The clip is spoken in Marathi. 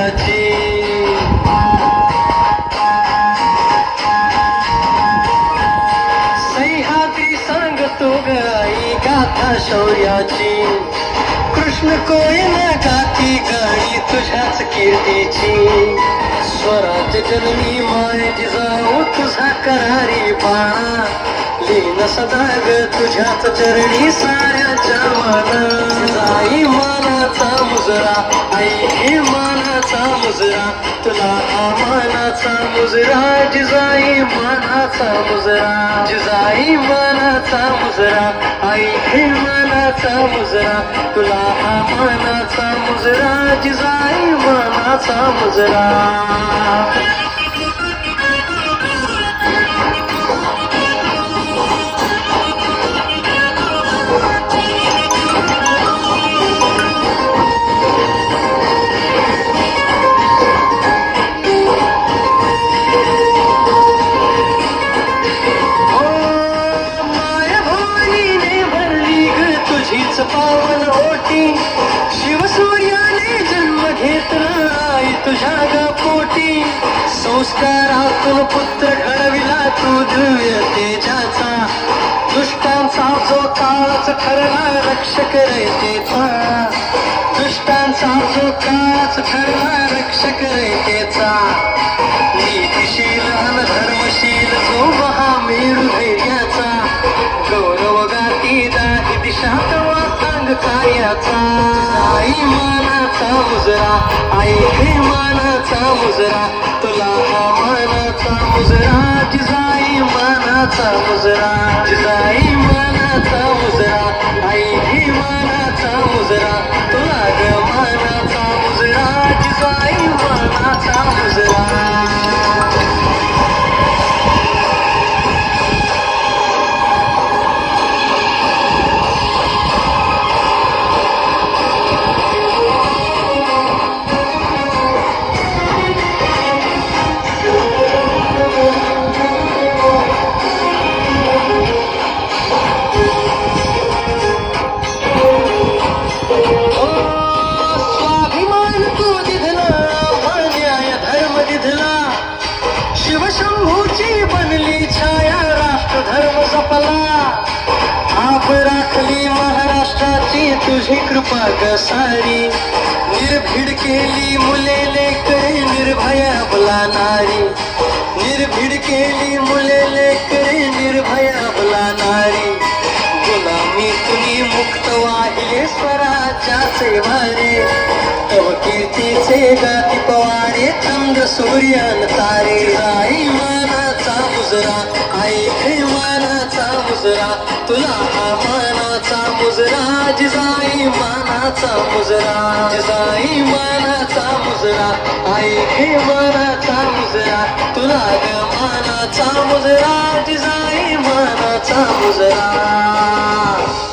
शौर्याची सह्याद्री सांगतो गाई गाथा शौर्याची कृष्ण कोयल गाती गाणी तुझ्याच कीर्तीची स्वराज जननी माय जिजाऊ तुझा करारी बाणा लीन सदा ग तुझ्याच चरणी साऱ्याच्या माना आई मानाचा मुजरा आई हे मानाचा मुजरा तुला मानाचा मुजरा जिजाई मानाचा मुजरा जिजाई मानाचा मुजरा आई हे मानाचा मुजरा तुला मानाचा मुजरा जिजाई मानाचा मुजरा पावन ओटी शिवसूर्याने जन्म घेतला तुझ्या ग पोटी संस्कारातून पुत्र घडविला तू दिव्य तेजाचा दुष्टांचा जो काळच ठरला रक्षक रयतेचा दुष्टांचा जो काळच ठरला रक्षक रयतेचा नीतिशील अन धर्मशील जो महामेरू धैर्याचा गौरव गाती दाही दिशा कायाचा आई मानाचा मुजरा आई हे मानाचा मुजरा तुला मानाचा मुजरा जिजाई मानाचा मुजरा जिजाई मानाचा मुजरा आई हे मानाचा मुजरा तुला ग मानाचा मुजरा जिजाई मानाचा मुजरा शिवशंभूची बनली छाया राष्ट्रधर्म जपला आप राखली महाराष्ट्राची तुझी कृपा ग सारी निर्भीड केली मुले लेकरे निर्भया बला नारी निर्भीड केली मुले लेकरे निर्भया बला नारी गुलामी तुम्ही मुक्त वाहिले स्वराज्याचे भारे तव कीर्तीचे गाती पवारे चंद्र सूर्यान तारे आई मानाचा मुजरा आई हे मानाचा मुजरा तुला मानाचा मुजरा जिजाई मानाचा मुजरा जिजाई मानाचा मुजरा आई हे मानाचा मुजरा तुला ग मानाचा मुजरा जिजाई मानाचा मुजरा